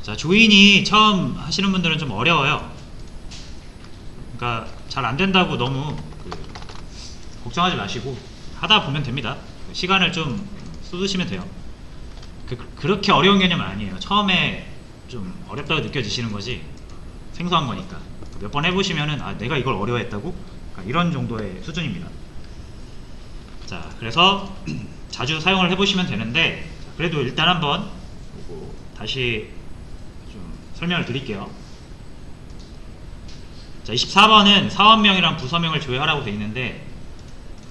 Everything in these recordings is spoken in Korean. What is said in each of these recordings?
자, 조인이 처음 하시는 분들은 좀 어려워요. 그러니까 잘 안된다고 너무 걱정하지 마시고 하다 보면 됩니다. 시간을 좀 쏟으시면 돼요. 그렇게 어려운 개념은 아니에요. 처음에 좀 어렵다고 느껴지시는 거지 생소한 거니까 몇 번 해보시면은 아 내가 이걸 어려워했다고? 그러니까 이런 정도의 수준입니다. 자, 그래서 자주 사용을 해보시면 되는데 그래도 일단 한번 다시 좀 설명을 드릴게요. 자, 24번은 사원명이랑 부서명을 조회하라고 되어 있는데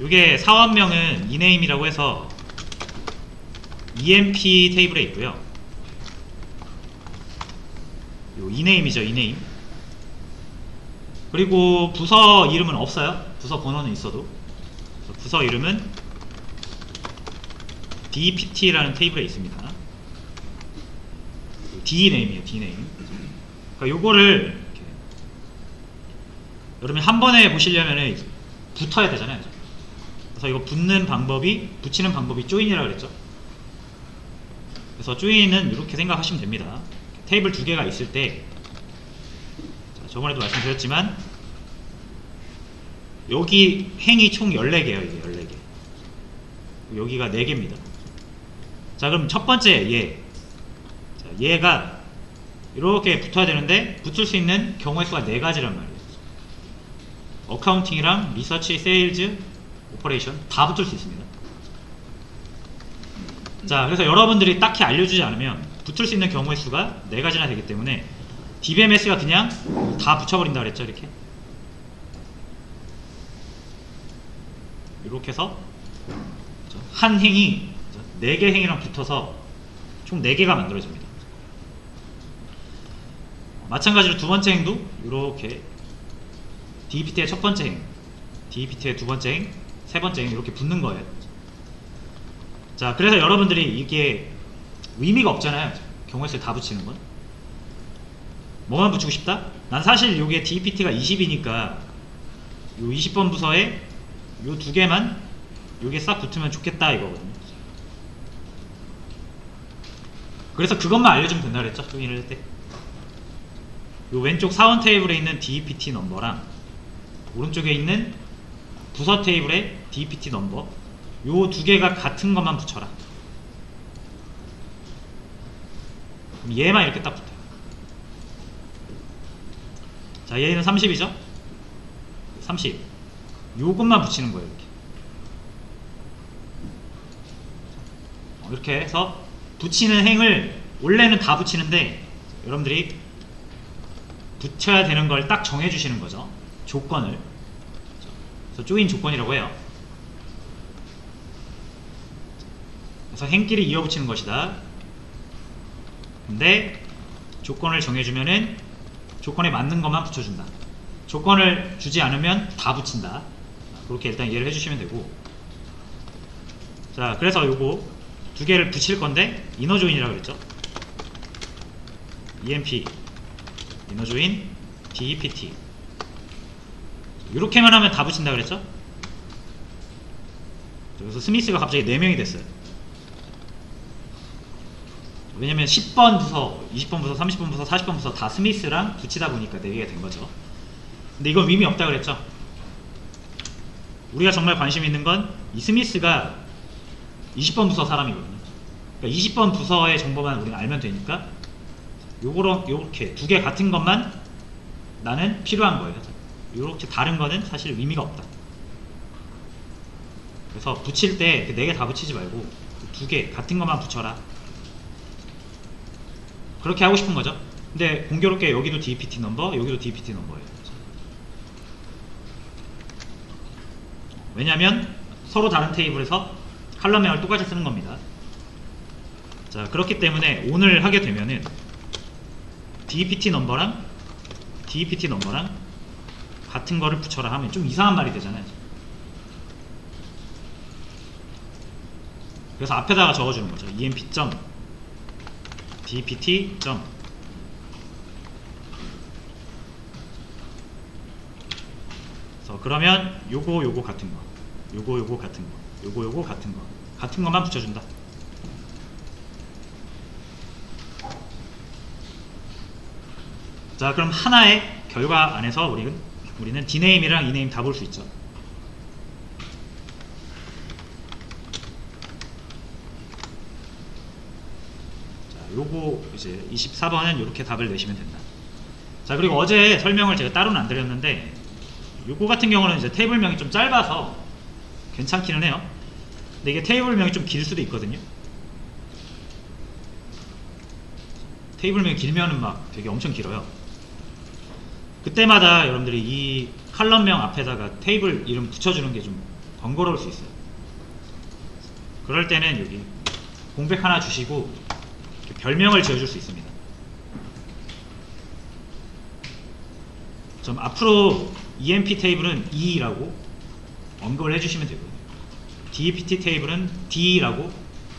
이게 사원명은 eName이라고 해서 EMP 테이블에 있고요. 요 eName이죠, eName. 그리고 부서 이름은 없어요. 부서 번호는 있어도. 부서 이름은 DPT라는 테이블에 있습니다. dname이에요, dname. 그러니까 요거를 이렇게 여러분이 한 번에 보시려면 붙어야 되잖아요. 그래서 이거 붙는 방법이, 붙이는 방법이 조인이라고 그랬죠. 그래서 조인은 이렇게 생각하시면 됩니다. 테이블 두 개가 있을 때, 자, 저번에도 말씀드렸지만 여기 행이 총 14개예요. 이게 14개. 여기가 4개입니다. 자, 그럼 첫 번째 얘. 자, 얘가 이렇게 붙어야 되는데 붙을 수 있는 경우의 수가 4가지란 말이에요. 어카운팅이랑 리서치, 세일즈, 오퍼레이션 다 붙을 수 있습니다. 자, 그래서 여러분들이 딱히 알려주지 않으면 붙을 수 있는 경우의 수가 4가지나 되기 때문에 DBMS가 그냥 다 붙여버린다 그랬죠. 이렇게 해서 한 행이 4개 행이랑 붙어서 총 4개가 만들어집니다. 마찬가지로 두 번째 행도 이렇게 DPT의 첫 번째 행, DPT의 두 번째 행, 세 번째 행 이렇게 붙는 거예요. 자, 그래서 여러분들이 이게 의미가 없잖아요. 경우의 수에 다 붙이는 건. 뭐만 붙이고 싶다? 난 사실 이게 DPT가 20이니까 요 20번 부서에 요 두 개만 요게 싹 붙으면 좋겠다 이거거든요. 그래서 그것만 알려주면 된다 그랬죠. 조인을 할 때. 요 왼쪽 사원 테이블에 있는 DPT 넘버랑 오른쪽에 있는 부서 테이블에 DPT 넘버 요 두 개가 같은 것만 붙여라. 그럼 얘만 이렇게 딱 붙어요. 자, 얘는 30이죠? 30. 요것만 붙이는 거예요. 이렇게 해서 붙이는 행을 원래는 다 붙이는데 여러분들이 붙여야 되는 걸 딱 정해주시는 거죠. 조건을. 그래서 조인 조건이라고 해요. 그래서 행끼리 이어붙이는 것이다. 근데 조건을 정해주면은 조건에 맞는 것만 붙여준다. 조건을 주지 않으면 다 붙인다. 그렇게 일단 이해를 해주시면 되고, 자, 그래서 요거 두 개를 붙일 건데 이너 조인이라고 그랬죠. EMP 이너 조인 DPT 이렇게만 하면 다 붙인다 그랬죠. 그래서 스미스가 갑자기 4명이 됐어요. 왜냐면 10번 부서, 20번 부서, 30번 부서, 40번 부서 다 스미스랑 붙이다 보니까 4개가 된 거죠. 근데 이건 의미 없다 그랬죠. 우리가 정말 관심 있는 건 이 스미스가 20번 부서 사람이거든요. 그러니까 20번 부서의 정보만 우리가 알면 되니까 요렇게 두 개 같은 것만 나는 필요한 거예요. 요렇게 다른 거는 사실 의미가 없다. 그래서 붙일 때 4개 다 붙이지 말고 2개 같은 것만 붙여라. 그렇게 하고 싶은 거죠. 근데 공교롭게 여기도 DPT 넘버, 여기도 DPT 넘버예요. 왜냐면 서로 다른 테이블에서 칼럼명을 똑같이 쓰는 겁니다. 자, 그렇기 때문에 오늘 하게 되면은 DPT 넘버랑 DPT 넘버랑 같은 거를 붙여라 하면 좀 이상한 말이 되잖아요. 그래서 앞에다가 적어주는 거죠. EMP. DPT. 그러면 요거 같은 거, 요거 같은 거, 요거 같은 거, 같은 것만 붙여준다. 자, 그럼 하나의 결과 안에서 우리는 dname이랑 ename 다 볼 수 있죠. 자, 요거 이제 24번은 이렇게 답을 내시면 된다. 자, 그리고 어제 설명을 제가 따로는 안 드렸는데 요거 같은 경우는 이제 테이블명이 좀 짧아서 괜찮기는 해요. 근데 이게 테이블명이 좀 길 수도 있거든요. 테이블명이 길면은 막 되게 엄청 길어요. 그때마다 여러분들이 이 칼럼명 앞에다가 테이블 이름 붙여주는 게 좀 번거로울 수 있어요. 그럴 때는 여기 공백 하나 주시고 이렇게 별명을 지어줄 수 있습니다. 좀 앞으로 EMP 테이블은 E라고 언급을 해주시면 되고요. DEPT 테이블은 D라고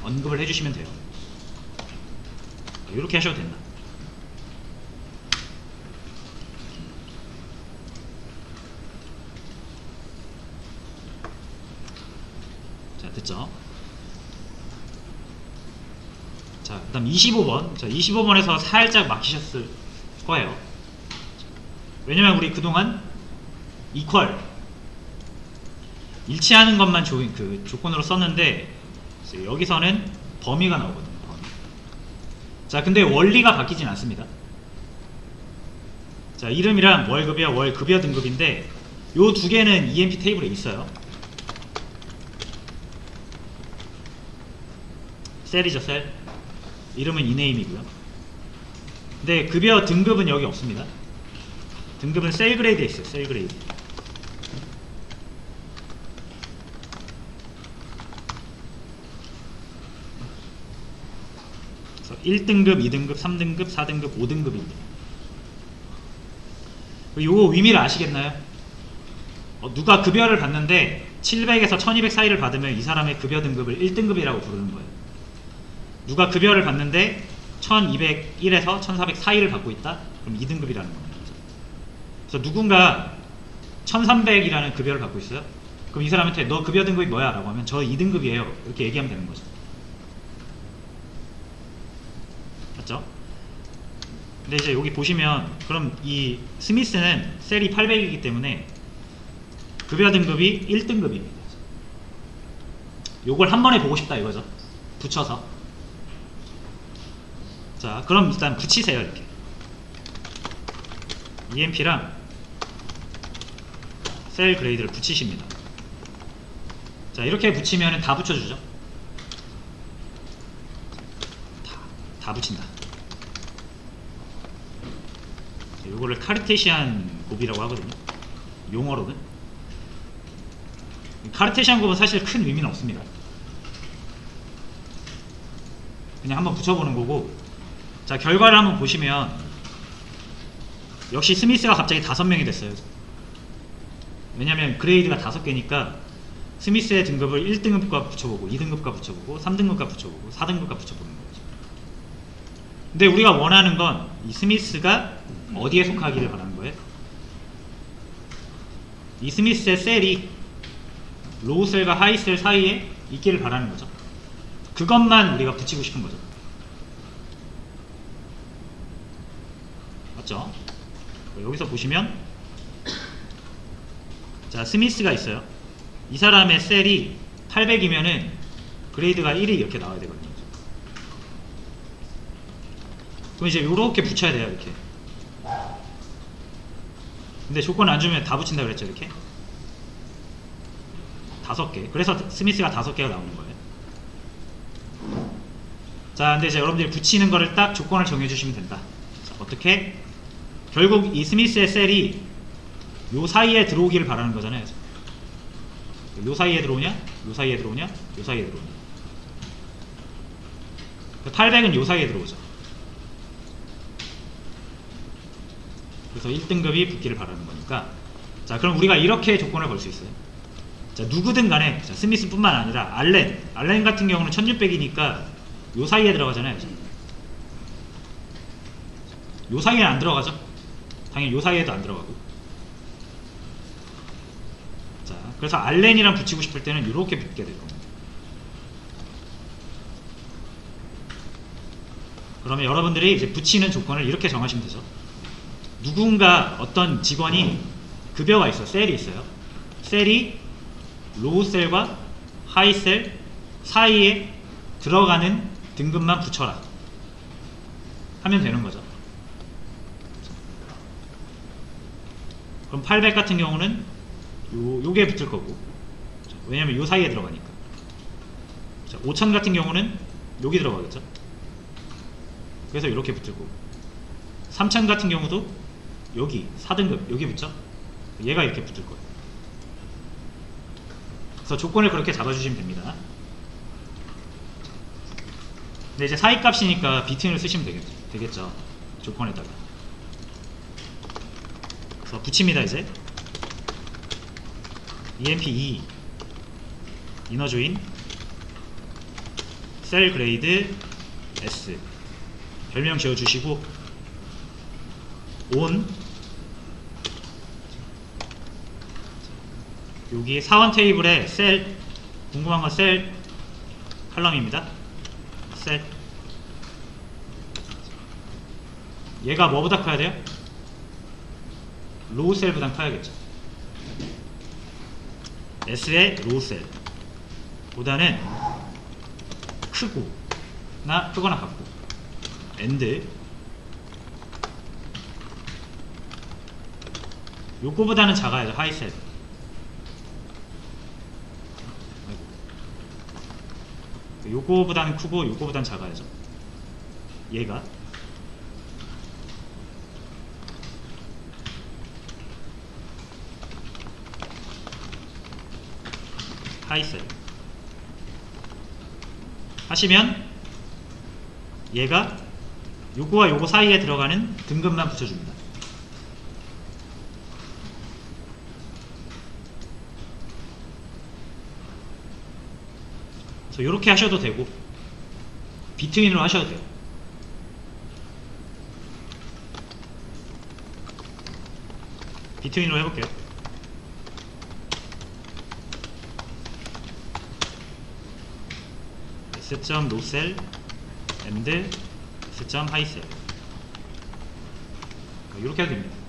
언급을 해주시면 돼요. 이렇게 하셔도 된다. 자, 됐죠? 자, 그 다음 25번. 자, 25번에서 살짝 막히셨을 거예요. 왜냐면 우리 그동안 equal 일치하는 것만 조건으로 썼는데 여기서는 범위가 나오거든요. 범위. 자, 근데 원리가 바뀌진 않습니다. 자, 이름이랑 월급이야 월급여 등급인데 요 두 개는 EMP 테이블에 있어요. 셀이죠, 셀. 이름은 ename이고요. 근데 급여 등급은 여기 없습니다. 등급은 셀 그레이드에 있어요. 셀 그레이드. 그래서 1등급, 2등급, 3등급, 4등급, 5등급입니다. 요거 의미를 아시겠나요? 누가 급여를 받는데 700에서 1200 사이를 받으면 이 사람의 급여 등급을 1등급이라고 부르는 거예요. 누가 급여를 받는데 1201에서 1400 사이를 받고 있다? 그럼 2등급이라는 겁니다. 그래서 누군가 1300이라는 급여를 받고 있어요. 그럼 이 사람한테 너 급여 등급이 뭐야? 라고 하면 저 2등급이에요. 이렇게 얘기하면 되는 거죠. 맞죠? 근데 이제 여기 보시면 그럼 이 스미스는 셀이 800이기 때문에 급여 등급이 1등급입니다. 요걸 한 번에 보고 싶다 이거죠. 붙여서. 자, 그럼 일단 붙이세요. 이렇게 EMP랑 셀 그레이드를 붙이십니다. 자, 이렇게 붙이면 다 붙여주죠. 다 붙인다. 요거를 카르테시안 곱이라고 하거든요. 용어로는. 카르테시안 곱은 사실 큰 의미는 없습니다. 그냥 한번 붙여보는 거고. 자, 결과를 한번 보시면 역시 스미스가 갑자기 5명이 됐어요. 왜냐면 그레이드가 5개니까 스미스의 등급을 1등급과 붙여보고 2등급과 붙여보고 3등급과 붙여보고 4등급과 붙여보는 거죠. 근데 우리가 원하는 건 이 스미스가 어디에 속하기를 바라는 거예요? 이 스미스의 셀이 로우 셀과 하이 셀 사이에 있기를 바라는 거죠. 그것만 우리가 붙이고 싶은 거죠. 맞죠? 여기서 보시면 자, 스미스가 있어요. 이 사람의 셀이 800이면은 그레이드가 1이 이렇게 나와야 되거든요. 그럼 이제 이렇게 붙여야 돼요. 이렇게. 근데 조건 안 주면 다 붙인다 그랬죠. 이렇게 5개. 그래서 스미스가 5개가 나오는 거예요. 자, 근데 이제 여러분들이 붙이는 거를 딱 조건을 정해주시면 된다. 자, 어떻게? 결국 이 스미스의 셀이 요 사이에 들어오기를 바라는 거잖아요. 요 사이에 들어오냐? 요 사이에 들어오냐? 요 사이에 들어오냐? 800은 요 사이에 들어오죠. 그래서 1등급이 붙기를 바라는 거니까. 자, 그럼 우리가 이렇게 조건을 걸 수 있어요. 자, 누구든 간에, 자, 스미스 뿐만 아니라 알렌 같은 경우는 1600이니까 요 사이에 들어가잖아요. 요 사이에는 안 들어가죠. 당연히 요 사이에도 안 들어가고. 자, 그래서 알렌이랑 붙이고 싶을 때는 이렇게 붙게 될 겁니다. 그러면 여러분들이 이제 붙이는 조건을 이렇게 정하시면 되죠. 누군가 어떤 직원이 급여가 있어, 셀이 있어요. 셀이 로우 셀과 하이 셀 사이에 들어가는 등급만 붙여라 하면 되는 거죠. 그럼 800 같은 경우는 요게 붙을 거고, 왜냐면 요 사이에 들어가니까. 5000 같은 경우는 여기 들어가겠죠. 그래서 이렇게 붙을 거고, 3000 같은 경우도 여기 4등급 여기 붙죠. 얘가 이렇게 붙을 거예요. 그래서 조건을 그렇게 잡아주시면 됩니다. 근데 이제 사이값이니까 비트윈을 쓰시면 되겠죠. 조건에다가. 그래서 붙입니다. 이제 EMP2 이너 조인 셀 그레이드 S 별명 지어주시고 온 여기 사원 테이블에 셀 궁금한 건 셀 칼럼입니다. 셀 얘가 뭐보다 커야 돼요? 로우 셀보다 커야겠죠. S의 로우 셀 보다는 크거나 같고, 엔드 요거보다는 작아야죠. 하이 셀 요거보다는 크고 요거보다는 작아야죠. 얘가 하이셀 하시면 얘가 요거와 요거 사이에 들어가는 등급만 붙여줍니다. 그래서 요렇게 하셔도 되고 비트윈으로 하셔도 돼요. 비트윈으로 해볼게요. S.노셀 and S.하이셀 이렇게 해도 됩니다.